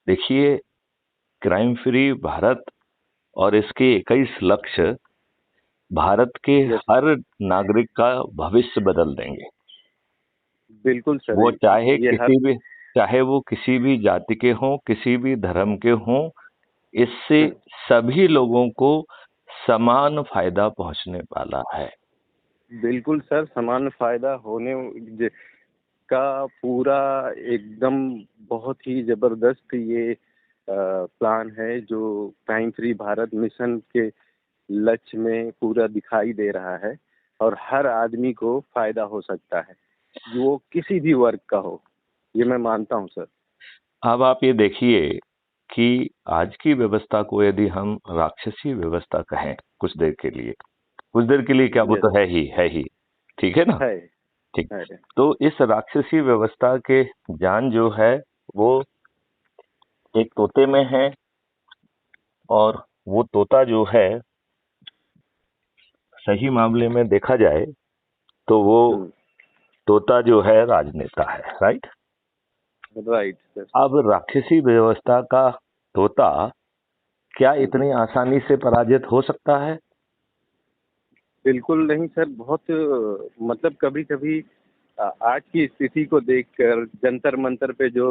देखिए, crime free Bharat और इसके 21 लक्ष्य भारत के यस हर नागरिक का भविष्य बदल देंगे। बिल्कुल सर। वो ये हर चाहे वो किसी भी जाति के हों, किसी भी धर्म के हों, इससे हम्म, सभी लोगों को समान फायदा पहुंचने वाला है। बिल्कुल सर, समान फायदा होने का पूरा एकदम बहुत ही जबरदस्त ये प्लान है जो क्राइम फ्री भारत मिशन के लक्ष्य में पूरा दिखाई दे रहा है। और हर आदमी को फायदा हो सकता है, वो किसी भी वर्ग का हो, ये मैं मानता हूँ सर। अब आप ये देखिए कि आज की व्यवस्था को यदि हम राक्षसी व्यवस्था कहें कुछ देर के लिए क्या, वो यस, तो है ही, ठीक है ना? है ठीक। है। तो इस राक्षसी व्यवस्था के जान जो है वो एक तोते में है, और वो तोता जो है, सही मामले में देखा जाए तो वो हम्म, तोता जो है राजनेता है, राइट? Right sir. अब राक्षसी व्यवस्था का तोता क्या हम्म, इतनी आसानी से पराजित हो सकता है? बिल्कुल नहीं सर। बहुत मतलब कभी कभी आज की स्थिति को देखकर जंतर मंतर पे जो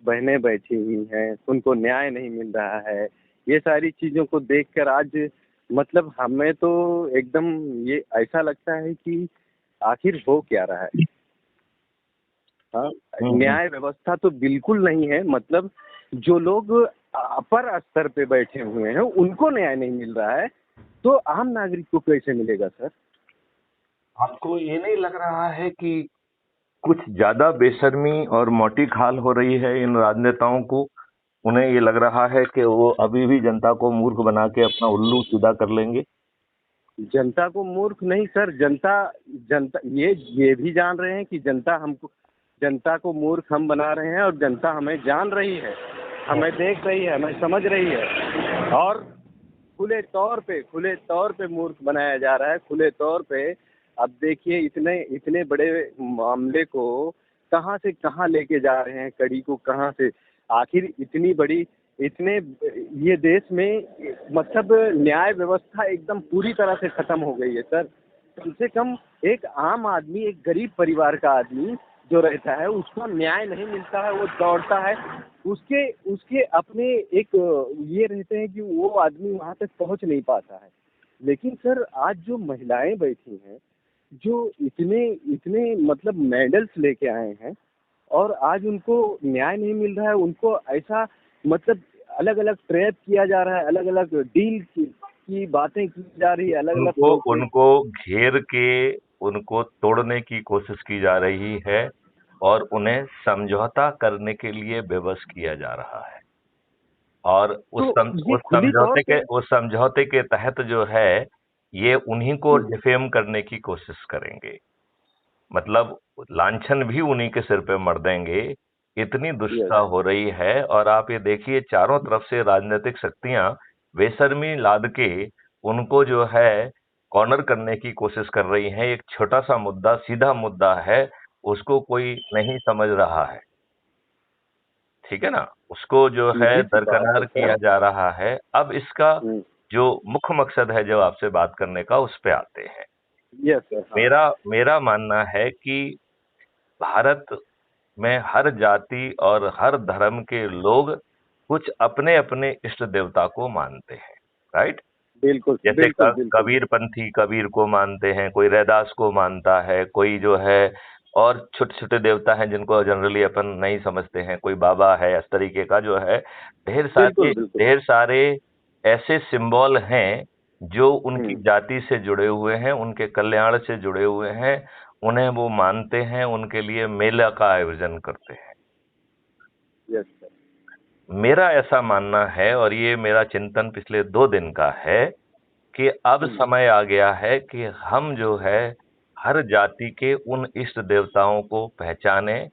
बहनें बैठी हुई हैं, उनको न्याय नहीं मिल रहा है, ये सारी चीजों को देखकर आज मतलब हमें तो एकदम ये ऐसा लगता है कि आखिर हो क्या रहा है। हाँ, हम्म। न्याय व्यवस्था तो बिल्कुल नहीं है। मतलब जो लोग अपर स्तर पे बैठे हुए हैं उनको न्याय नहीं मिल रहा है, तो आम नागरिक को कैसे मिलेगा सर? आपको ये नहीं लग रहा है कि कुछ ज्यादा बेशर्मी और मोटी खाल हो रही है इन राजनेताओं को? उन्हें ये लग रहा है कि वो अभी भी जनता को मूर्ख बना के अपना उल्लू सीधा कर लेंगे। जनता को मूर्ख नहीं सर, जनता जनता ये भी जान रहे हैं कि जनता को मूर्ख हम बना रहे हैं, और जनता हमें जान रही है, हमें देख रही है, हमें समझ रही है। और खुले तौर पे मूर्ख बनाया जा रहा है, खुले तौर पे। अब देखिए इतने इतने बड़े मामले को कहाँ से कहाँ लेके जा रहे हैं, कड़ी को कहाँ से। आखिर इतनी बड़ी इतने ये देश में मतलब न्याय व्यवस्था एकदम पूरी तरह से खत्म हो गई है सर। कम से कम एक आम आदमी, एक गरीब परिवार का आदमी जो रहता है, उसको न्याय नहीं मिलता है, वो दौड़ता है। उसके उसके अपने एक ये रहते हैं कि वो आदमी वहां तक पहुंच नहीं पाता है। लेकिन सर आज जो महिलाएं बैठी हैं, जो इतने इतने मतलब मेडल्स लेके आए हैं, और आज उनको न्याय नहीं मिल रहा है, उनको ऐसा मतलब अलग अलग ट्रैप किया जा रहा है, अलग अलग डील की बातें की जा रही है, अलग अलग उनको उनको घेर के उनको तोड़ने की कोशिश की जा रही है, और उन्हें समझौता करने के लिए विवश किया जा रहा है। और तो ये खुली तौर पे उस समझौते के तहत जो है, ये उन्हीं को डिफेम करने की कोशिश करेंगे। मतलब लांछन भी उन्हीं के सिर पे मर देंगे। इतनी यस दुष्टता हो रही है, और आप ये देखिए चारों तरफ से राजनीतिक शक्तियां बेशर्मी लाद के उनको जो है कॉर्नर करने की कोशिश कर रही हैं। एक छोटा सा मुद्दा, सीधा मुद्दा है, उसको कोई नहीं समझ रहा है, ठीक है ना? उसको जो है यही तो बात है दरकिनार सर। किया जा रहा है। अब इसका जो मुख्य मकसद है जो आपसे बात करने का, उस पे आते हैं। Yes sir. हाँ। मेरा मेरा मानना है कि भारत में हर जाति और हर धर्म के लोग कुछ अपने अपने इष्ट देवता को मानते हैं, राइट? बिल्कुल जैसे बिल्कुल बिल्कुल कबीर पंथी कबीर को मानते हैं, कोई रैदास को मानता है, कोई जो है, और छोटे छोटे देवता हैं जिनको जनरली अपन नहीं समझते हैं, कोई बाबा है, इस तरीके का जो है बिल्कुल बिल्कुल। ढेर सारे ऐसे सिंबल हैं जो उनकी हम्म। जाति से जुड़े हुए हैं, उनके कल्याण से जुड़े हुए हैं। उन्हें वो मानते हैं, उनके लिए मेला का आयोजन करते हैं। Yes sir. मेरा ऐसा मानना है, और ये मेरा चिंतन पिछले 2 दिन का है, कि अब समय आ गया है कि हम जो है हर जाति के उन इष्ट देवताओं को पहचानें,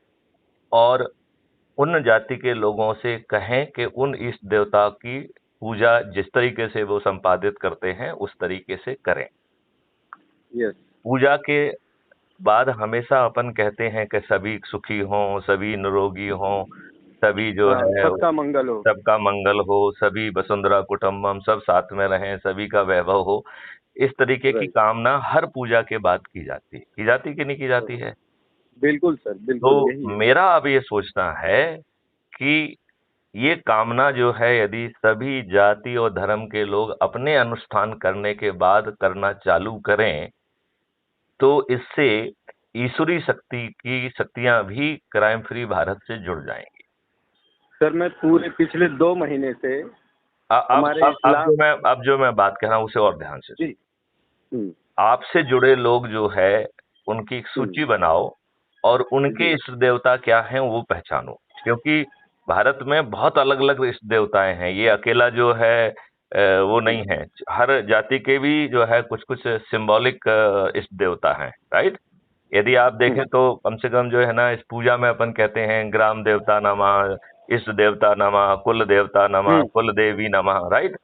और उन जाति के लोगों से कहें कि उन इष्ट देवता की पूजा जिस तरीके से वो संपादित करते हैं उस तरीके से करें। यस। पूजा के बाद हमेशा अपन कहते हैं कि सभी सुखी हों, सभी निरोगी हों, सभी जो हाँ, है सबका मंगल हो। सबका मंगल हो, सभी वसुंधरा कुटुंबम सब साथ में रहें, सभी का वैभव हो। इस तरीके की राइट। कामना हर पूजा के बाद की जाती कि नहीं की हाँ, जाती है? बिल्कुल सर, तो बिल्कुल यही है। मेरा अब ये सोचना है कि ये कामना जो है यदि सभी जाति और धर्म के लोग अपने अनुष्ठान करने के बाद करना चालू करें, तो इससे ईश्वरी शक्ति की शक्तियां भी क्राइम फ्री भारत से जुड़ जाएंगी। सर मैं पूरे पिछले 2 महीने से अब हमारे अब अब इस्लाम। जो मैं बात कर रहा हूं उसे और ध्यान से जी। सुनो। हम्म। आपसे जुड़े लोग जो है उनकी एक हम्म। सूची बनाओ और उनके जी। इष्ट देवता क्या हैं वो पहचानो, क्योंकि भारत में बहुत अलग अलग इष्ट देवताएं हैं। ये अकेला जो है वो जी। नहीं है। हर जाति के भी जो है कुछ कुछ सिंबॉलिक इष्ट देवता हैं, राइट। यदि आप देखें हम्म। तो कम से कम जो है ना, इस पूजा में अपन कहते हैं ग्राम देवता नमः, इष्ट देवता नमः, कुल देवता नमः, हम्म। कुल देवी नमः, राइट।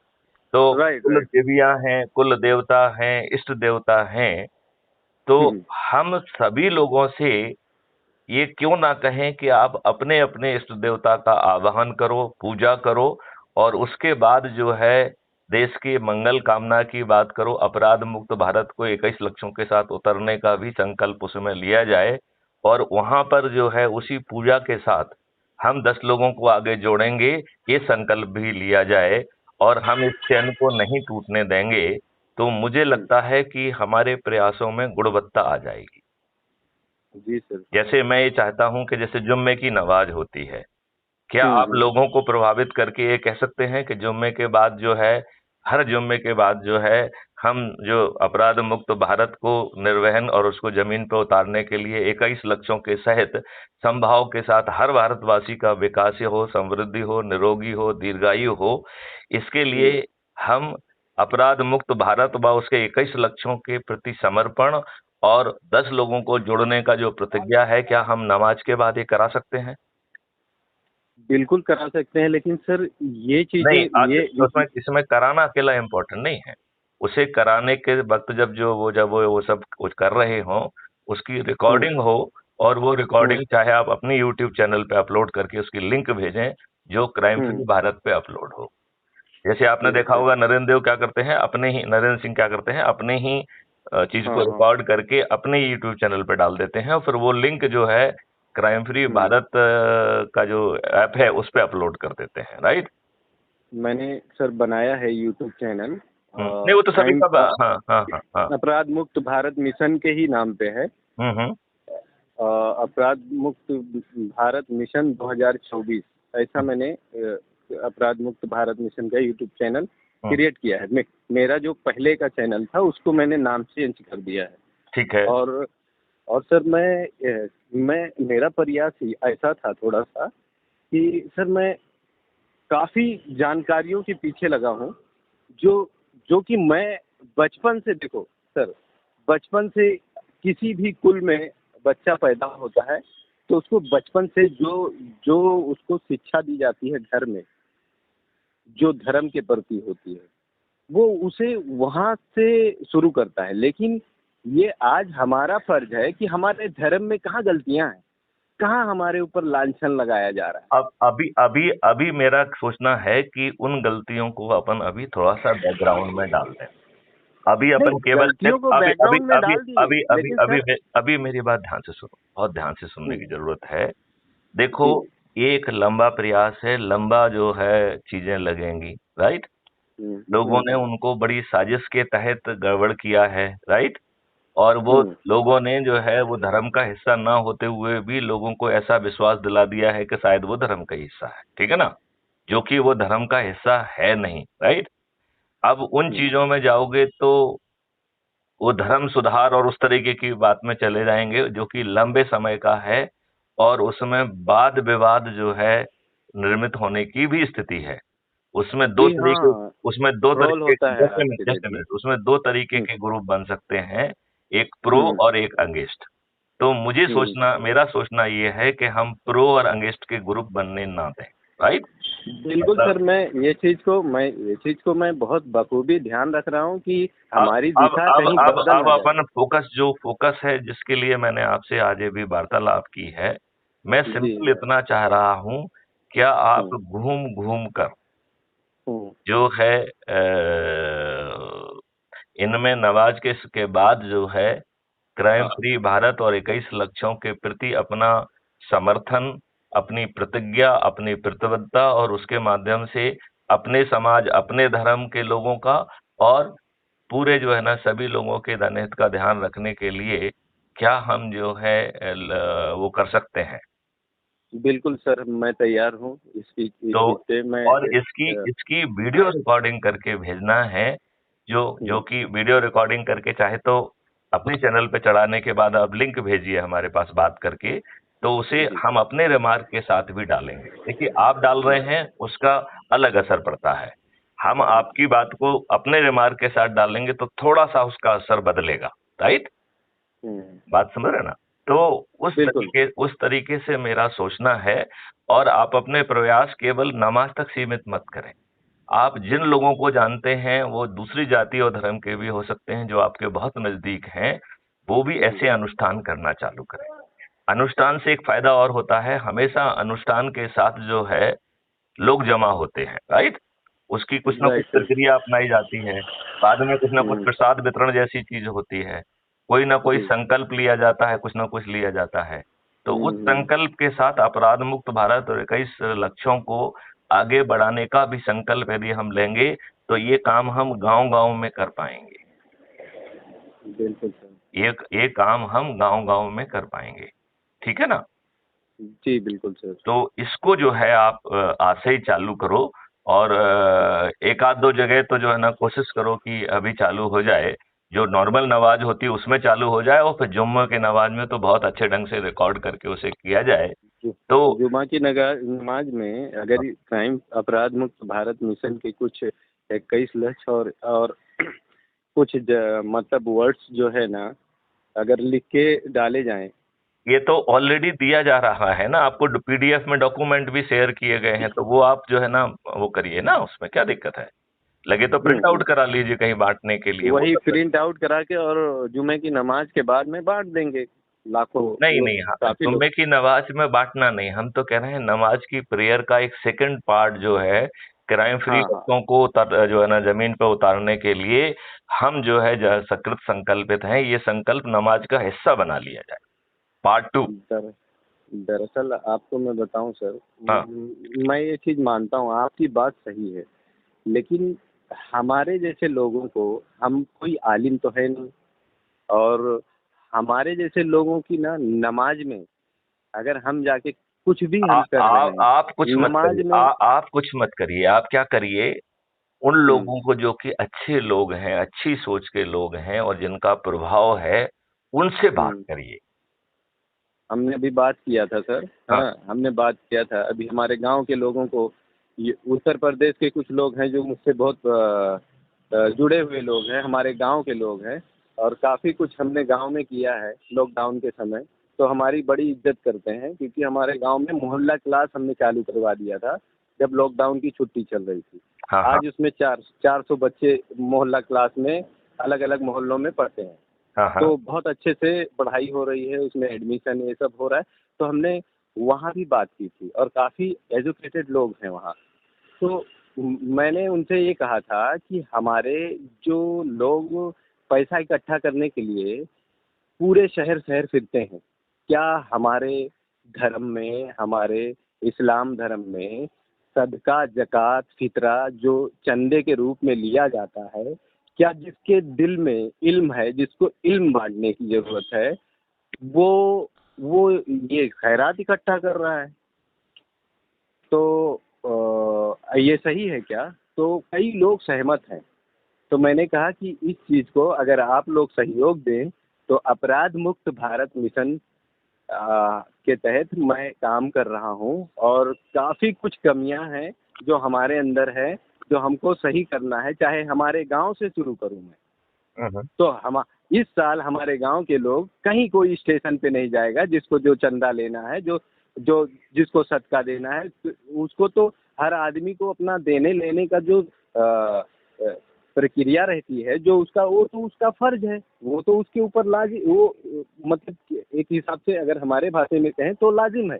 तो राइट, कुल राइट। देवियां हैं, कुल देवता हैं, इष्ट देवता हैं। तो हम्म। हम सभी लोगों से ये क्यों ना कहें कि आप अपने अपने इष्ट देवता का आवाहन करो, पूजा करो, और उसके बाद जो है देश की मंगल कामना की बात करो, अपराध मुक्त भारत को 21 लक्ष्यों के साथ उतरने का भी संकल्प उसमें लिया जाए। और वहां पर जो है उसी पूजा के साथ हम 10 लोगों को आगे जोड़ेंगे, ये संकल्प भी लिया जाए, और हम इस चैन को नहीं टूटने देंगे। तो मुझे हम्म। लगता है कि हमारे प्रयासों में गुणवत्ता आ जाएगी। जी सर। जैसे मैं ये चाहता हूं कि जैसे जुम्मे की नमाज होती है, क्या हम्म। आप लोगों को प्रभावित करके ये कह सकते हैं कि जुम्मे के बाद जो है, हर जुम्मे के बाद जो है, हम जो अपराध मुक्त भारत को निर्वहन और उसको जमीन पर उतारने के लिए 21 लक्ष्यों के सहित समभाव के साथ हर भारतवासी का विकास हो, समृद्धि हो, निरोगी हो, दीर्घायु हो, इसके लिए हम्म। हम अपराध मुक्त भारत व उसके 21 लक्ष्यों के प्रति समर्पण और 10 लोगों को जोड़ने का जो प्रतिज्ञा है, क्या हम नमाज के बाद ये करा सकते हैं? बिल्कुल करा सकते हैं, लेकिन सर ये चीजें नहीं, ये उसमें इसमें कराना अकेला इम्पोर्टेंट नहीं है। उसे कराने के वक्त जब वो सब कुछ कर रहे हों, उसकी हम्म। रिकॉर्डिंग हो, और वो हम्म। रिकॉर्डिंग चाहे आप अपनी यूट्यूब चैनल पे अपलोड करके उसकी लिंक भेजें, जो क्राइम फ्री हम्म। भारत पे अपलोड हो। जैसे आपने ठीक देखा है। होगा नरेंद्र देव क्या करते हैं, नरेंद्र सिंह क्या करते हैं, अपने ही चीज हाँ, को हाँ। रिकॉर्ड करके अपने यूट्यूब चैनल पे डाल देते हैं, और फिर वो लिंक जो है क्राइम फ्री हम्म। भारत का जो ऐप है उस पे अपलोड कर देते हैं, राइट। मैंने सर बनाया है यूट्यूब चैनल। नहीं, वो तो सभी क्राइम का हाँ हाँ हाँ हाँ। अपराध मुक्त भारत मिशन के ही नाम पे है। हम्म। अपराध मुक्त भारत मिशन 2024, ऐसा मैंने अपराध मुक्त भारत मिशन का यूट्यूब चैनल हम्म, क्रिएट किया है। मेरा जो पहले का चैनल था उसको मैंने नाम चेंज कर दिया है। ठीक है। और सर मैं मेरा प्रयास ही ऐसा था थोड़ा सा कि सर मैं काफ़ी जानकारियों के पीछे लगा हूँ, जो जो कि मैं बचपन से, देखो सर, बचपन से किसी भी कुल में बच्चा पैदा होता है तो उसको बचपन से जो जो उसको शिक्षा दी जाती है घर में, जो धर्म के प्रति होती है, वो उसे वहाँ से शुरू करता है। लेकिन ये आज हमारा फर्ज है कि हमारे धर्म में कहाँ गलतियाँ हैं, कहाँ हमारे ऊपर लांछन लगाया जा रहा है। अब अभी अभी अभी मेरा सोचना है कि उन गलतियों को अपन अभी थोड़ा सा बैकग्राउंड में डाल दें। अभी नहीं, अपन केवल गलतियों को अभी अभी बैकग्राउंड में अभी डाल दिए, अभी अभी लेकिन अभी सर। अभी मेरी बात ध्यान से सुनो, बहुत ध्यान से सुनने की हम्म। जरूरत है। देखो, जी। ये एक लंबा प्रयास है, लंबा जो है चीजें लगेंगी, राइट। हम्म। लोगों ने हम्म। उनको बड़ी साजिश के तहत गड़बड़ किया है, राइट। और वो हम्म। लोगों ने जो है वो धर्म का हिस्सा ना होते हुए भी लोगों को ऐसा विश्वास दिला दिया है कि शायद वो धर्म का ही हिस्सा है, ठीक है ना, जो कि वो धर्म का हिस्सा है नहीं, राइट। अब उन हम्म। चीजों में जाओगे तो वो धर्म सुधार और उस तरीके की बात में चले जाएंगे जो कि लंबे समय का है, और उसमें वाद विवाद जो है निर्मित होने की भी स्थिति है। उसमें दो जी तरीके हाँ। उसमें दो ट्रोल तरीके होता है आज के जस्ट डेट में। मिनट उसमें दो तरीके हम्म। के ग्रुप बन सकते हैं, एक प्रो हम्म। और एक अगेंस्ट। तो हम्म। मेरा सोचना ये है कि हम प्रो और अगेंस्ट के ग्रुप बनने ना दें, राइट। बिल्कुल मतलब सर, ये चीज को मैं बहुत बखूबी ध्यान रख रहा हूँ कि अब हमारी अब दिशा अब कहीं अब बदल अब ना जाए। अपन फोकस है जिसके लिए मैंने आपसे आज ये भी वार्तालाप की है। मैं जी। सिंपल इतना चाह रहा हूं क्या आप हम्म, घूम घूम कर हम्म, जो है इनमें नवाज के बाद जो है क्राइम हाँ, फ्री भारत और 21 लक्ष्यों के प्रति अपना समर्थन, अपनी प्रतिज्ञा, अपनी प्रतिबद्धता और उसके माध्यम से अपने समाज, अपने धर्म के लोगों का और पूरे जो है ना सभी लोगों के जनहित का ध्यान रखने के लिए क्या हम जो है वो कर सकते हैं? बिल्कुल सर, मैं तैयार हूँ इस तो चीज़ पे मैं और इसकी इसकी वीडियो रिकॉर्डिंग करके भेजना है, जो जो हम्म, कि वीडियो रिकॉर्डिंग करके चाहे तो अपने चैनल पे चढ़ाने के बाद आप लिंक भेजिए हमारे पास बात करके, तो उसे जी, हम अपने रिमार्क के साथ भी डालेंगे। देखिए, आप डाल रहे हैं उसका अलग असर पड़ता है। हम आपकी बात को अपने रिमार्क के साथ डालेंगे तो थोड़ा-सा उसका असर बदलेगा, राइट? हम्म, बात समझ रहे हैं ना? तो बिल्कुल, उस तरीके से मेरा सोचना है। और आप अपने प्रयास केवल नमाज तक सीमित मत करें। आप जिन लोगों को जानते हैं वो दूसरी जाति और धर्म के भी हो सकते हैं जो आपके बहुत नजदीक हैं, वो भी जी, ऐसे अनुष्ठान करना चालू करें। अनुष्ठान से एक फायदा और होता है, हमेशा अनुष्ठान के साथ जो है लोग जमा होते हैं, राइट? उसकी कुछ ना कुछ राइट सर, प्रक्रिया अपनाई जाती है, बाद में कुछ ना कुछ हम्म, प्रसाद वितरण जैसी चीज होती है, कोई ना कोई जी, संकल्प लिया जाता है, कुछ ना कुछ लिया जाता है। तो उस हम्म, संकल्प के साथ अपराध मुक्त भारत और 21 लक्ष्यों को आगे बढ़ाने का भी संकल्प यदि हम लेंगे, तो ये काम हम गांव-गांव में कर पाएंगे। बिल्कुल सर, ये काम हम गांव-गांव में कर पाएंगे। ठीक है ना? जी, बिल्कुल सर, तो इसको जो है आप आज से ही चालू करो। और एक आध दो जगह तो जो है ना कोशिश करो कि अभी चालू हो जाए। जो नॉर्मल नमाज होती है उसमें चालू हो जाए और फिर जुम्मे की नमाज में तो बहुत अच्छे ढंग से रिकॉर्ड करके उसे किया जाए। तो जुमा की नमाज में अगर क्राइम अपराध मुक्त भारत मिशन के कुछ 21 लक्ष्य और कुछ मतलब वर्ड्स जो है ना, अगर लिख के डाले जाएं। ये तो ऑलरेडी दिया जा रहा है ना, आपको पीडीएफ में डॉक्यूमेंट भी शेयर किए गए हैं, तो वो आप जो है ना वो करिए ना, उसमें क्या दिक्कत है? लगे तो प्रिंट आउट करा लीजिए कहीं बांटने के लिए, वो वही सब। प्रिंट आउट करा के और जुमे की नमाज के बाद में बांट देंगे, लाखों नहीं लोग, नहीं, हाँ, काफी लोग। जुम्मे की नमाज में बांटना नहीं, हम तो कह रहे हैं नमाज की प्रेयर का एक सेकंड पार्ट जो है क्राइम फ्री हाँ, हाँ, बच्चों को जो है ना जमीन पर उतारने के लिए हम जो है सकृत संकल्पित हैं, ये संकल्प नमाज का हिस्सा बना लिया जाए। Part two. दर, दरअसल आपको मैं बताऊं सर, हाँ मैं ये चीज मानता हूँ, आपकी बात सही है, लेकिन हमारे जैसे लोगों को, हम कोई आलिम तो है नहीं, और हमारे जैसे लोगों की ना नमाज में अगर हम जाके कुछ भी हम कर रहे हैं आप कुछ मत नमाज करिए, में। आप कुछ मत करिए, आप क्या करिए, उन हम्म, लोगों को जो कि अच्छे लोग हैं, अच्छी सोच के लोग हैं और जिनका प्रभाव है, उनसे बात हम्म, करिए। हमने अभी बात किया था सर, हाँ हाँ, हमने बात किया था अभी हमारे गांव के लोगों को। ये उत्तर प्रदेश के कुछ लोग हैं जो मुझसे बहुत जुड़े हुए लोग हैं, हमारे गांव के लोग हैं, और काफ़ी कुछ हमने गांव में किया है लॉकडाउन के समय। तो हमारी बड़ी इज्जत करते हैं, क्योंकि हमारे गांव में मोहल्ला क्लास हमने चालू करवा दिया था जब लॉकडाउन की छुट्टी चल रही थी। हाँ हाँ आज उसमें 400 बच्चे मोहल्ला क्लास में अलग अलग मोहल्लों में पढ़ते हैं। हाँ हाँ। तो बहुत अच्छे से पढ़ाई हो रही है, उसमें एडमिशन ये सब हो रहा है। तो हमने वहाँ भी बात की थी और काफ़ी एजुकेटेड लोग हैं वहाँ। तो मैंने उनसे ये कहा था कि हमारे जो लोग पैसा इकट्ठा करने के लिए पूरे शहर शहर फिरते हैं, क्या हमारे धर्म में, हमारे इस्लाम धर्म में सदका, ज़कात, फितरा जो चंदे के रूप में लिया जाता है, क्या जिसके दिल में इल्म है, जिसको इल्म बाँटने की ज़रूरत है, वो वो ये खैरात इकट्ठा कर रहा है? तो ये सही है क्या? तो कई लोग सहमत हैं। तो मैंने कहा कि इस चीज़ को अगर आप लोग सहयोग दें, तो अपराध मुक्त भारत मिशन के तहत मैं काम कर रहा हूँ, और काफ़ी कुछ कमियां हैं जो हमारे अंदर है, जो हमको सही करना है, चाहे हमारे गांव से शुरू करूँ मैं। हम्म। तो हम इस साल हमारे गांव के लोग कहीं कोई स्टेशन पे नहीं जाएगा, जिसको जो चंदा लेना है, जो जो जिसको सदका देना है, तो उसको तो हर आदमी को अपना देने लेने का जो प्रक्रिया रहती है, जो उसका, वो तो उसका फर्ज है, वो तो उसके ऊपर मतलब कि एक हिसाब से अगर हमारे भाषा में कहें तो लाजिम है।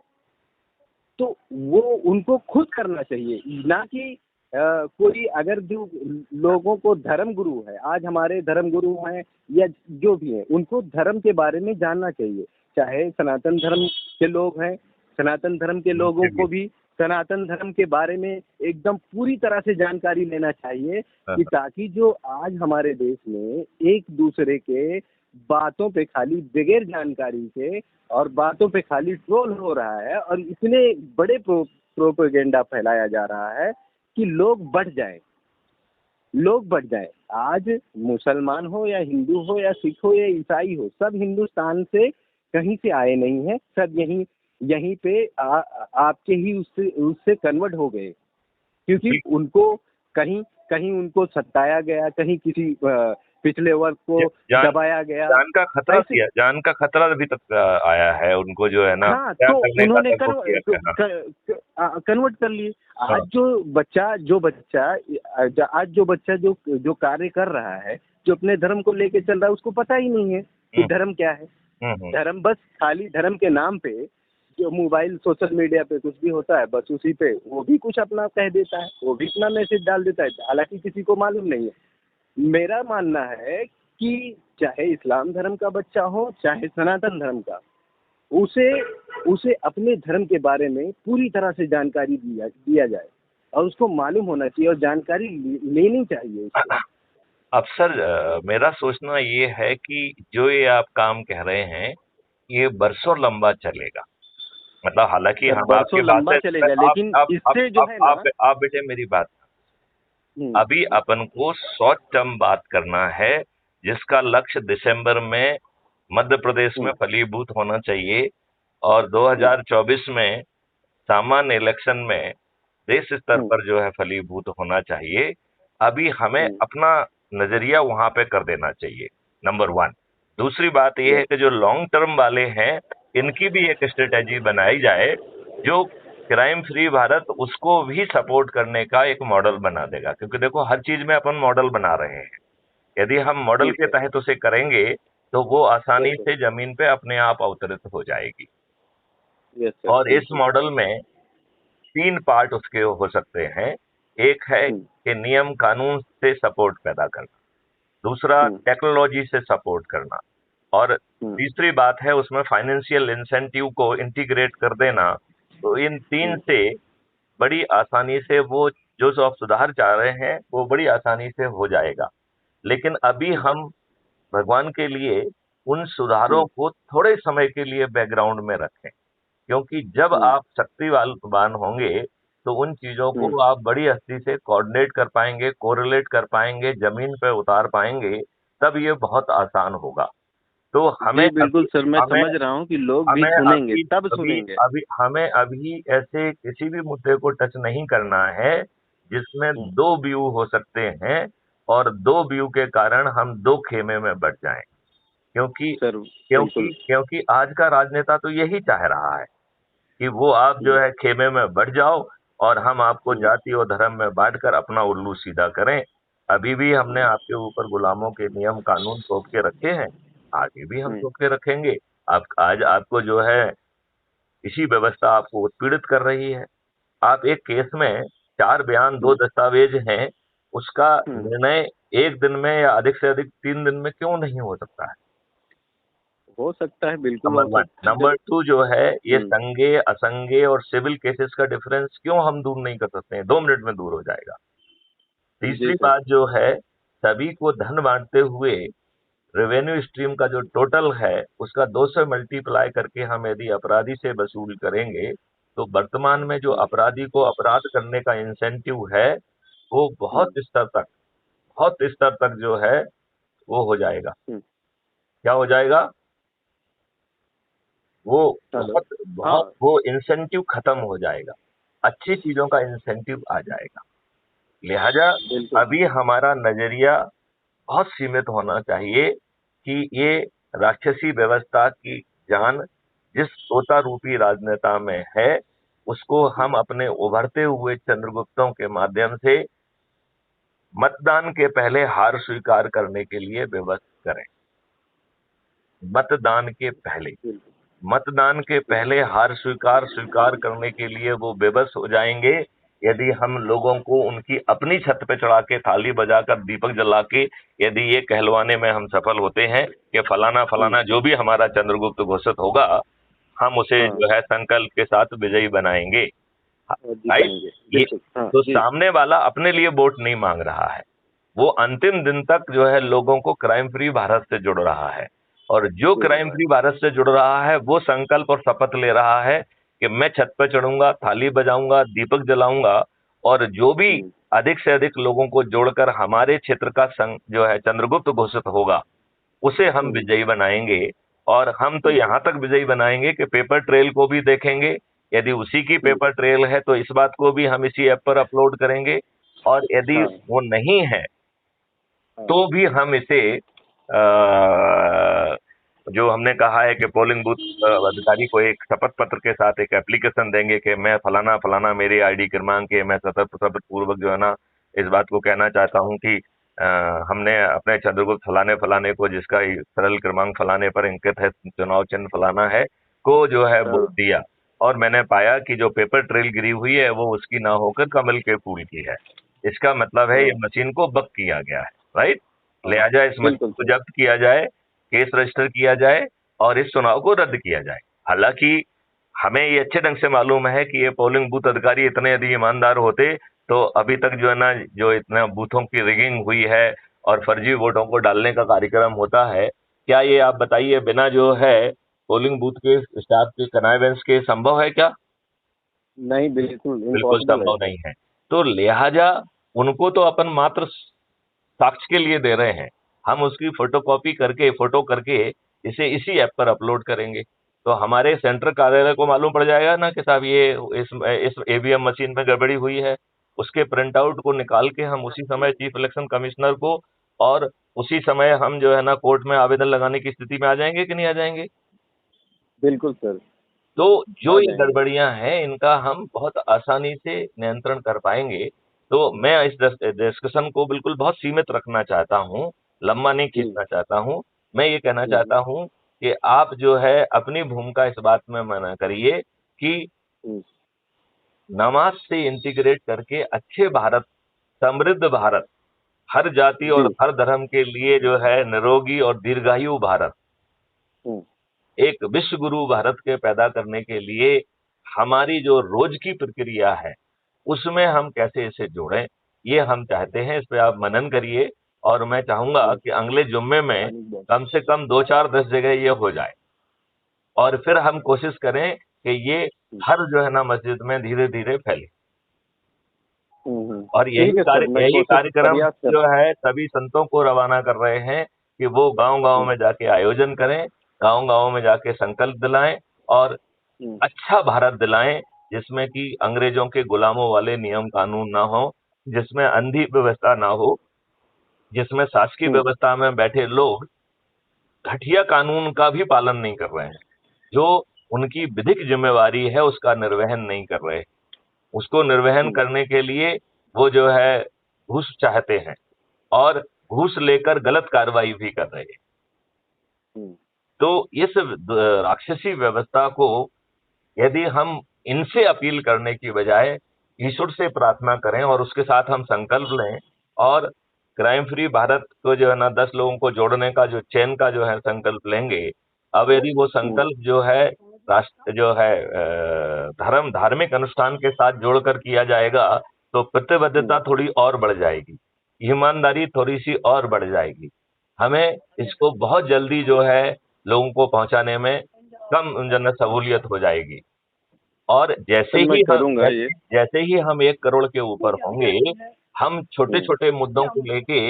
तो वो उनको खुद करना चाहिए, ना कि कोई अगर जो लोगों को धर्म गुरु है, आज हमारे धर्म गुरु हैं या जो भी हैं, उनको धर्म के बारे में जानना चाहिए। चाहे सनातन धर्म के लोग हैं, सनातन धर्म के लोगों जी जी। को भी सनातन धर्म के बारे में एकदम पूरी तरह से जानकारी लेना चाहिए, हाँ, कि ताकि जो आज हमारे देश में एक दूसरे के बातों पे खाली बगैर जानकारी के और बातों पे खाली ट्रोल हो रहा है और इतने बड़े प्रोपेगेंडा फैलाया जा रहा है कि लोग बढ़ जाएं, लोग बढ़ जाएं। आज मुसलमान हो या हिंदू हो या सिख हो या ईसाई हो, सब हिंदुस्तान से कहीं से आए नहीं हैं, सब यहीं यहीं पे आपके ही उससे उससे कन्वर्ट हो गए, क्योंकि जी। उनको कहीं कहीं उनको सताया गया, कहीं किसी पिछले वर्ग को जान दबाया गया, जान का खतरा ऐसे। किया, जान का खतरा अभी तक आया है उनको, जो है ना, हाँ, क्या तो करने का उन्होंने तक वो किया है। हाँ कन्वर्ट कर लिए। हाँ। आज जो बच्चा जो जो कार्य कर रहा है, जो अपने धर्म को लेके चल रहा है, उसको पता ही नहीं है कि हम्म धर्म क्या है। हम्म। धर्म बस खाली धर्म के नाम पे, जो मोबाइल सोशल मीडिया पे कुछ भी होता है, बस उसी पे वो भी कुछ अपना कह देता है, वो भी अपना मैसेज डाल देता है, हालांकि किसी को मालूम नहीं है। मेरा मानना है कि चाहे इस्लाम धर्म का बच्चा हो, चाहे सनातन धर्म का, उसे उसे अपने धर्म के बारे में पूरी तरह से जानकारी दिया जाए और उसको मालूम होना चाहिए और जानकारी लेनी चाहिए उसको। अब सर, मेरा सोचना ये है कि जो ये आप काम कह रहे हैं, ये बरसों लंबा चलेगा। मतलब हालांकि सर हम बरसों आपकी बात लंबा से, चलेगा, लेकिन इससे जो है ना। आप बेटे मेरी बात, हम्म, अभी अपन को शॉर्ट टर्म बात करना है, जिसका लक्ष्य दिसंबर में मध्य प्रदेश में हम्म, फलीभूत होना चाहिए, और हम्म, 2024 में सामान्य इलेक्शन में देश स्तर हम्म, पर जो है फलीभूत होना चाहिए। अभी हमें हम्म, अपना नजरिया वहां पे कर देना चाहिए, नंबर वन। दूसरी बात यह है यस, कि जो लॉन्ग टर्म वाले हैं, इनकी भी एक स्ट्रेटेजी बनाई जाए, जो क्राइम फ्री भारत उसको भी सपोर्ट करने का एक मॉडल बना देगा। क्योंकि देखो, हर चीज में अपन मॉडल बना रहे हैं, यदि हम मॉडल जी के सर, तहत उसे करेंगे तो वो यस आसानी सर, से जमीन पे अपने आप अवतरित हो जाएगी। यस सर, और इस बिल्कुल। मॉडल में तीन पार्ट उसके हो सकते हैं। एक है हम्म, कि नियम कानून से सपोर्ट पैदा करना, दूसरा हम्म, टेक्नोलॉजी से सपोर्ट करना, और हम्म, तीसरी बात है उसमें फाइनेंशियल इंसेंटिव को इंटीग्रेट कर देना। तो इन तीन हम्म, से बड़ी आसानी से वो जो आप सुधार चाह रहे हैं, वो बड़ी आसानी से हो जाएगा। लेकिन अभी हम्म, हम भगवान के लिए उन सुधारों हम्म, को थोड़े समय के लिए बैकग्राउंड में रखें, क्योंकि जब हम्म, आप शक्तिवान होंगे तो उन चीजों हम्म, को आप बड़ी हस्ती से कोऑर्डिनेट कर पाएंगे, कोरिलेट कर पाएंगे, जमीन पे उतार पाएंगे, तब ये बहुत आसान होगा। तो जी बिल्कुल सर, मैं हमें समझ रहा हूँ कि लोग भी हमें सुनेंगे, अभी तब अभी सुनेंगे। अभी हमें अभी ऐसे किसी भी मुद्दे को टच नहीं करना है जिसमें हम्म, दो व्यू हो सकते हैं, और दो व्यू के कारण हम दो खेमे में बढ़ जाएं। क्योंकि सर क्योंकि बिल्कुल। क्योंकि आज का राजनेता तो यही चाह रहा है कि वो आप जो हम्म, है खेमे में बढ़ जाओ, और हम आपको हम्म, जाति और धर्म में बांटकर अपना उल्लू सीधा करें। अभी भी हमने हम्म, आपके ऊपर गुलामों के नियम कानून थोप के रखे हैं, आगे भी हम हम्म, थोप के रखेंगे। आप आज आपको जो है इसी व्यवस्था आपको उत्पीड़ित कर रही है। आप एक केस में चार बयान, दो हम्म, दस्तावेज हैं, उसका हम्म, निर्णय एक दिन में या अधिक से अधिक 3 दिन में क्यों नहीं हो सकता है? हो सकता है, बिल्कुल नंबर हो वन। सकता है जब। नंबर टू जो है, ये हम्म, संज्ञेय असंज्ञेय और सिविल केसेस का डिफरेंस क्यों हम दूर नहीं कर सकते हैं? 2 मिनट में दूर हो जाएगा। जी तीसरी सर। बात जो है, सभी को धन बांटते हुए रेवेन्यू स्ट्रीम का जो टोटल है उसका 200 मल्टीप्लाई करके हम यदि अपराधी से वसूल करेंगे, तो वर्तमान में जो हम्म, अपराधी को अपराध करने का इंसेंटिव है, वो हम्म, बहुत स्तर तक जो है वो हो जाएगा। हम्म, क्या हो जाएगा? वो हेलो। बहुत हाँ, बहुत वो इंसेंटिव खत्म हो जाएगा, अच्छी चीजों का इंसेंटिव आ जाएगा। लिहाजा बिल्कुल। अभी हमारा नजरिया बहुत सीमित होना चाहिए कि ये राक्षसी व्यवस्था की जान जिस तोता रूपी राजनेता में है, उसको हम्म, हम अपने उभरते हुए चंद्रगुप्तों के माध्यम से मतदान के पहले हार स्वीकार करने के लिए विवश करें। मतदान के पहले, बिल्कुल। मतदान के पहले हार स्वीकार स्वीकार करने के लिए वो बेबस हो जाएंगे यदि हम लोगों को उनकी अपनी छत पे चढ़ा के थाली बजाकर दीपक जला के यदि ये कहलवाने में हम सफल होते हैं कि फलाना फलाना जो भी हमारा चंद्रगुप्त घोषित होगा हम उसे हाँ जो है संकल्प के साथ विजयी बनाएंगे। राइट। जिताएंगे ये बिल्कुल। हाँ तो जी। सामने वाला अपने लिए वोट नहीं मांग रहा है, वो अंतिम दिन तक जो है लोगों को क्राइम फ्री भारत से जुड़ रहा है, और जो जुड़ क्राइम रहा है। फ्री भारत से जुड़ रहा है वो संकल्प और शपथ ले रहा है कि मैं छत पर चढ़ूंगा, थाली बजाऊंगा, दीपक जलाऊंगा, और जो भी हम्म, अधिक से अधिक लोगों को जोड़कर हमारे क्षेत्र का जो है चंद्रगुप्त घोषित होगा उसे हम हम्म, विजयी बनाएंगे। और हम तो हम्म, यहाँ तक विजयी बनाएंगे कि पेपर ट्रेल को भी देखेंगे, यदि उसी की हम्म, पेपर ट्रेल है तो इस बात को भी हम इसी ऐप पर अपलोड करेंगे, और यदि हाँ वो नहीं है हाँ तो भी हम इसे जो हमने कहा है कि पोलिंग बूथ अधिकारी को एक शपथ पत्र के साथ एक एप्लीकेशन देंगे कि मैं फलाना फलाना मेरे आईडी क्रमांक है, मैं सतत पूर्वक जो है ना इस बात को कहना चाहता हूं कि अ, हमने अपने चंद्रगुप्त फलाने फलाने को जिसका सरल क्रमांक फलाने पर अंकित है, चुनाव चिन्ह फलाना है, को जो है वोट हाँ दिया, और मैंने पाया कि जो पेपर ट्रेल गिरी हुई है वो उसकी ना होकर कमल के फूल की है। इसका मतलब है ये हाँ मशीन को बक किया गया है। राइट। हाँ लिहाजा इस मशीन बिल्कुल को सर। जब्त किया जाए, केस रजिस्टर किया जाए, और इस चुनाव को रद्द किया जाए। हालांकि हमें ये अच्छे ढंग से मालूम है कि ये पोलिंग बूथ अधिकारी इतने यदि ईमानदार होते तो अभी तक जो है ना जो इतना बूथों की रिगिंग हुई है और फर्जी वोटों को डालने का कार्यक्रम होता है, क्या ये आप बताइए बिना जो है पोलिंग बूथ के स्टाफ के कनाइवेंस के संभव है क्या? नहीं बिल्कुल बिल्कुल इम्पॉसिबल है संभव सर। नहीं है। तो लिहाजा उनको तो अपन मात्र साक्ष्य के लिए दे रहे हैं, हम उसकी फोटोकॉपी करके फोटो करके इसे इसी ऐप पर अपलोड करेंगे, तो हमारे सेंटर कार्यालय को मालूम पड़ जाएगा ना कि साहब ये इस ईवीएम मशीन में गड़बड़ी हुई है। उसके प्रिंट आउट को निकाल के हम उसी समय चीफ इलेक्शन कमिश्नर को, और उसी समय हम जो है ना कोर्ट में आवेदन लगाने की स्थिति में आ जाएंगे कि नहीं आ जाएंगे? बिल्कुल सर। तो जो आ ये जाएंगे। गड़बड़ियां हैं इनका हम बहुत आसानी से नियंत्रण कर पाएंगे। तो मैं इस डिस्कशन को बिल्कुल बहुत सीमित रखना चाहता हूँ, लंबा नहीं जी। खींचना चाहता हूँ। मैं ये कहना हम्म, चाहता हूँ कि आप जो है अपनी भूमिका इस बात में मना करिए कि हम्म, नमाज से इंटीग्रेट करके अच्छे भारत, समृद्ध भारत, हर जाति और जी। हर धर्म के लिए जो है निरोगी और दीर्घायु भारत, हम्म, एक विश्व गुरु भारत के पैदा करने के लिए हमारी जो रोज की प्रक्रिया है उसमें हम कैसे इसे जोड़ें, ये हम चाहते हैं। इस पे आप मनन करिए, और मैं चाहूंगा हम्म, कि अगले जुम्मे में पानी की बोतल। कम से कम 2 4 10 जगह ये हो जाए, और फिर हम कोशिश करें कि ये हर जो है ना मस्जिद में धीरे धीरे फैले। और ठीक है सर, मैं यही कोशिश कार्यक्रम प्रयास कर। जो है सभी संतों को रवाना कर रहे हैं कि वो गांव-गांव हम्म, में जाके आयोजन करें, गांव-गांव में जाके संकल्प दिलाएं, और हम्म, अच्छा भारत दिलाएं जिसमें कि अंग्रेजों के गुलामों वाले नियम कानून ना हो, जिसमें अंधी व्यवस्था ना हो, जिसमें शासकीय हम्म, व्यवस्था में बैठे लोग घटिया कानून का भी पालन नहीं कर रहे हैं, जो उनकी विधिक जिम्मेवारी है उसका निर्वहन नहीं कर रहे। उसको निर्वहन हम्म, करने के लिए वो जो है घूस चाहते हैं, और घूस लेकर गलत कार्रवाई भी कर रहे हैं। हम्म, तो इस राक्षसी व्यवस्था को यदि हम इनसे अपील करने की बजाय ईश्वर से प्रार्थना करें और उसके साथ हम संकल्प लें, और क्राइम फ्री भारत को जो है ना 10 लोगों को जोड़ने का जो चेन का जो है संकल्प लेंगे। अब यदि वो हम्म, संकल्प जो है राष्ट्र जो है धर्म धार्मिक अनुष्ठान के साथ जोड़कर किया जाएगा तो हम्म, प्रतिबद्धता थोड़ी और बढ़ जाएगी, ईमानदारी थोड़ी सी और बढ़ जाएगी। हमें इसको बहुत जल्दी जो है लोगों को पहुंचाने में कम जो है सहूलियत हो जाएगी। और सर मैं करूँगा ये। जैसे ही हम 1 करोड़ के ऊपर होंगे, हम छोटे हम्म, छोटे मुद्दों को लेके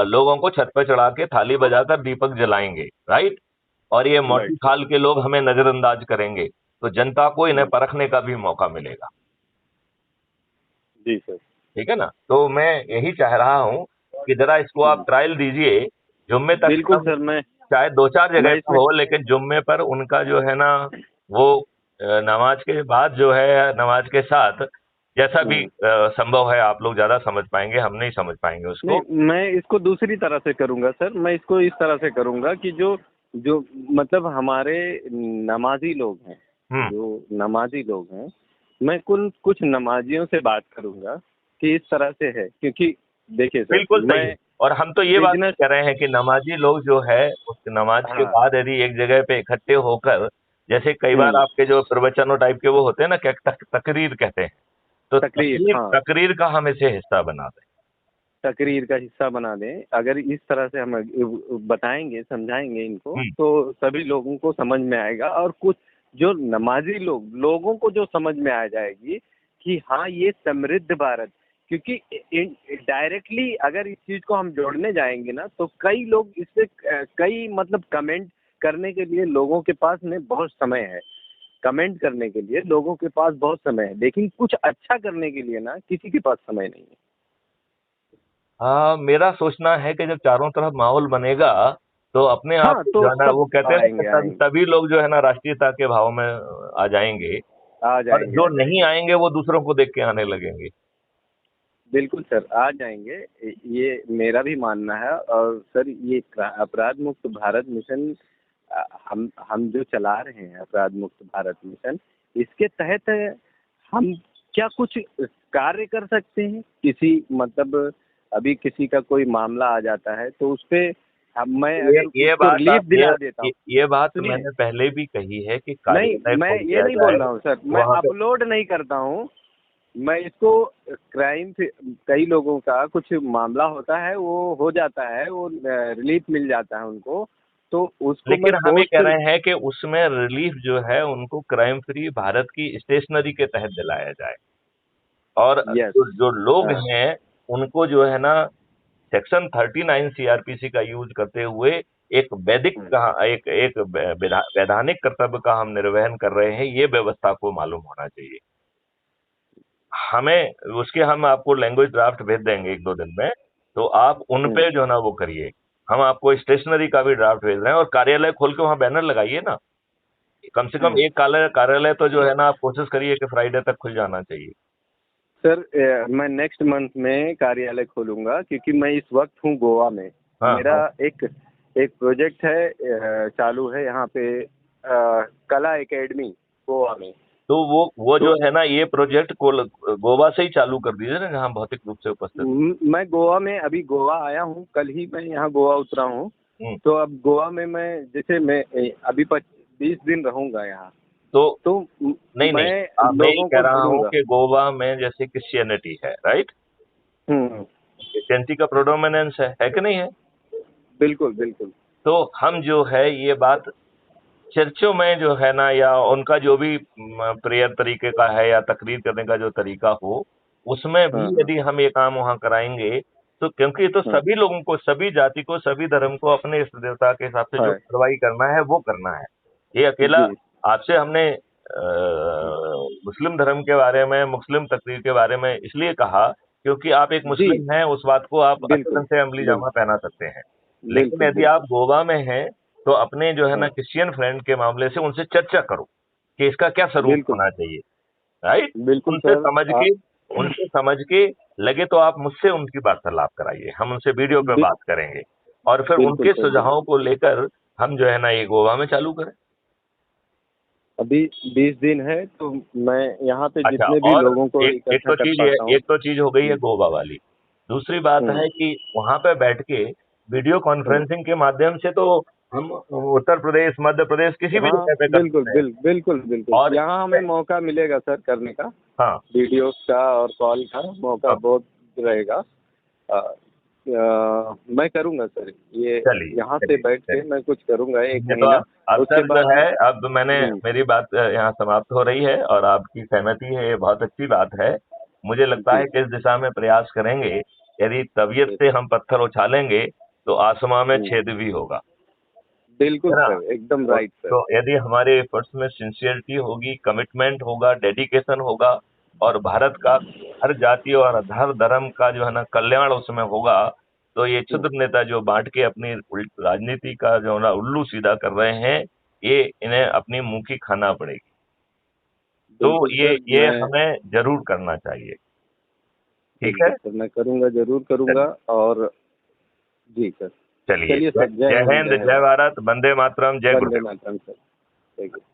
लोगों को छत पर चढ़ा के थाली बजाकर दीपक जलाएंगे। राइट। और ये मोटी राइट सर। खाल के लोग हमें नजरअंदाज करेंगे, तो जनता को इन्हें हम्म, परखने का भी मौका मिलेगा। जी सर। ठीक है ना? तो मैं यही चाह रहा हूँ कि जरा इसको आप हम्म, ट्रायल दीजिए, जुम्मे तक बिल्कुल हम सर। चाहे 2 4 जगह मैं पे इसमें। हो, लेकिन जुम्मे पर उनका जो है ना वो नमाज के बाद जो है नमाज के साथ जैसा भी हम्म, संभव है, आप लोग ज्यादा समझ पाएंगे, हम नहीं समझ पाएंगे नहीं, उसको। मैं इसको दूसरी तरह से करूँगा सर। मैं इसको इस तरह से करूँगा कि जो जो मतलब हमारे नमाजी लोग हैं, हम्म। जो नमाजी लोग हैं, मैं कुछ नमाजियों से बात करूंगा कि इस तरह से है, क्योंकि देखिए सर, बिल्कुल सही है। मैं और हम तो ये बात बिजनेस। कह रहे हैं कि नमाजी लोग जो है उस नमाज के हाँ। बाद यदि एक जगह पे इकट्ठे होकर, जैसे कई बार हम्म। आपके जो प्रवचनों टाइप के वो होते हैं ना, क्या तकरीर कहते हैं, तो तकरीर, तकरीर हाँ, तकरीर का हम इसे हिस्सा बना दें। तकरीर का हिस्सा बना दें। अगर इस तरह से हम बताएंगे, समझाएंगे इनको, हम्म। तो सभी लोगों को समझ में आएगा। और कुछ जो नमाजी लोगों को जो समझ में आ जाएगी कि हाँ, ये समृद्ध भारत, क्योंकि डायरेक्टली अगर इस चीज को हम जोड़ने जाएंगे ना, तो कई लोग इससे कई मतलब कमेंट करने के लिए लोगों के पास में बहुत समय है। कमेंट करने के लिए लोगों के पास बहुत समय है, लेकिन कुछ अच्छा करने के लिए ना किसी के पास समय नहीं है। हाँ, मेरा सोचना है कि जब चारों तरफ माहौल बनेगा, तो अपने आप हाँ, ही जो तो है ना, सब वो कहते हैं ना कि आएंगे आएंगे, सभी लोग जो है ना राष्ट्रीयता के भाव में आ जाएंगे। आ और जाएंगे, जो आ नहीं जाएंगे। आएंगे वो दूसरों को देख के आने लगेंगे। बिल्कुल सर, आ जाएंगे। ये मेरा भी मानना है। और सर, ये अपराध मुक्त भारत मिशन, हम जो चला रहे हैं अपराध मुक्त भारत मिशन, इसके तहत हम क्या कुछ कार्य कर सकते हैं? किसी मतलब अभी किसी का कोई मामला आ जाता है तो उस पे मैं अगर ये उसको बात रिलीफ आप दिला देता हूँ। ये बात सुनिए, मैंने पहले भी कही है कि नहीं, कार्यालय मैं खोल ये दिया नहीं बोल जाए, रहा हूँ सर, मैं वहाँ पे। अपलोड नहीं करता हूँ। मैं इसको क्राइम से, कई लोगों का कुछ मामला होता है, वो हो जाता है, वो रिलीफ मिल जाता है उनको, तो उसको मैं लेकिन हम ये कह पोस्ट। रहे हैं कि उसमें रिलीफ जो है उनको क्राइम फ्री भारत की स्टेशनरी के तहत दिलाया जाए। और यस। जो जो लोग हाँ। हैं उनको जो है ना, सेक्शन 39 सीआरपीसी का यूज करते हुए एक वैधिक हम्म, का एक एक वैधानिक कर्तव्य का हम निर्वहन कर रहे हैं, ये व्यवस्था को मालूम होना चाहिए हमें। उसके हम आपको लैंग्वेज ड्राफ्ट भेज देंगे एक दो दिन में, तो आप उन हम्म, पे जो है ना वो करिए। हम आपको स्टेशनरी का भी ड्राफ्ट भेज रहे हैं, और कार्यालय खोल के वहां बैनर लगाइए ना। कम से कम हम्म। एक कार्यालय तो जो है ना, आप कोशिश करिए कि फ्राइडे तक खुल जाना चाहिए। सर, मैं नेक्स्ट मंथ में कार्यालय खोलूंगा, क्योंकि मैं इस वक्त हूँ गोवा में। हाँ, मेरा हाँ। एक एक प्रोजेक्ट है, चालू है यहाँ पे, कला एकेडमी गोवा में। तो वो तो जो है ना, ये प्रोजेक्ट को गोवा से ही चालू कर दीजिए ना, जहाँ भौतिक रूप से उपस्थित। मैं गोवा में, अभी गोवा आया हूँ, कल ही मैं यहाँ गोवा उतरा हूँ। हम्म। तो अब गोवा में मैं, जैसे मैं अभी 20 दिन रहूंगा यहाँ। तो तो नहीं, नहीं, मैं मैं ये लोगों कह को रहा हूँ जोड़ूंगा। कि गोवा में जैसे क्रिश्चियनिटी है, राइट? हम्म। क्रिश्चियनिटी का प्रोडोमिनेंस है कि नहीं है? बिल्कुल, बिल्कुल। तो हम जो है ये बात चर्चों में जो है ना, या उनका जो भी प्रेयर तरीके का है या तकरीर करने का जो तरीका हो, उसमें भी हाँ, हाँ, यदि हम ये काम वहाँ कराएंगे, तो क्योंकि ये तो हाँ। सभी लोगों को, सभी जाति को, सभी धर्म को अपने इष्ट देवता के हिसाब से जो है। कार्रवाई करना है वो करना है। ये अकेला जी। आपसे हमने मुस्लिम धर्म के बारे में, मुस्लिम तकरीर के बारे में इसलिए कहा, क्योंकि आप एक जी। मुस्लिम हैं, उस बात को आप अच्छे ढंग बिल्कुल, से अमली जामा बिल्कुल, पहना सकते हैं। लेकिन बिल्कुल, यदि आप बिल्कुल। गोवा में हैं, तो अपने जो है ना हाँ, क्रिश्चियन फ्रेंड के मामले से उनसे चर्चा करो कि इसका क्या स्वरूप बिल्कुल, होना चाहिए, राइट? बिल्कुल उनसे सर। समझ के उनसे समझ के लगे तो आप मुझसे उनकी वार्तालाप कराइए, हम उनसे वीडियो पे बि, बात करेंगे, और फिर बिल्कुल उनके सर, सुझावों बिल्कुल। को लेकर हम जो है ना ये गोवा में चालू करें। अभी 20 दिन है, तो मैं यहाँ पे अच्छा, जितने भी और लोगों को एक एक इकट्ठा तो कर चीज पाता हूँ। एक तो चीज हो गई है हम्म, गोवा वाली। दूसरी बात हम्म, है कि वहां पे बैठ के वीडियो हम्म। कॉन्फ्रेंसिंग के माध्यम से तो हम उत्तर प्रदेश, मध्य प्रदेश, किसी भी हाँ, जगह पे कर बिल्कुल, सकते हैं। बिल्कुल, बिल्कुल, और यहाँ हमें मौका मिलेगा सर करने का। हाँ, वीडियोस का और कॉल का मौका हाँ, बहुत रहेगा। मैं करूँगा सर ये, चलिए, यहाँ से चलिए, बैठ के चलिए। मैं कुछ करूँगा एक ये तो महीना। अब उसके सर जो बाद है, में। अब मैंने मेरी बात यहाँ समाप्त हो रही है, और आपकी सहमति है, ये बहुत अच्छी बात है। मुझे लगता है जी, कि इस दिशा में प्रयास करेंगे। यदि तबीयत जी। से हम पत्थर उछालेंगे, तो आसमां में हम्म, छेद भी होगा, बिल्कुल है ना? सर, एकदम तो, राइट सर। तो यदि हमारे एफर्ट्स में सिंसियरिटी होगी, कमिटमेंट होगा, डेडिकेशन होगा, और भारत का हर जाति और हर धर्म का जो है ना कल्याण उसमें होगा, तो ये हम्म, क्षुद्र नेता जो बांट के अपनी राजनीति का जो है ना उल्लू सीधा कर रहे हैं, ये इन्हें अपनी मुंह की खाना पड़ेगी। तो बिल्कुल ये सर। ये मैं हमें जरूर करना चाहिए। ठीक बिल्कुल है? सर, मैं करूँगा, ज़रूर करूँगा। चलिए। और जी सर। चलिए, चलिए सर, जय हिंद, जय भारत, वंदे मातरम, जय वंदे गुरुदेव। मातरम सर। Thank you.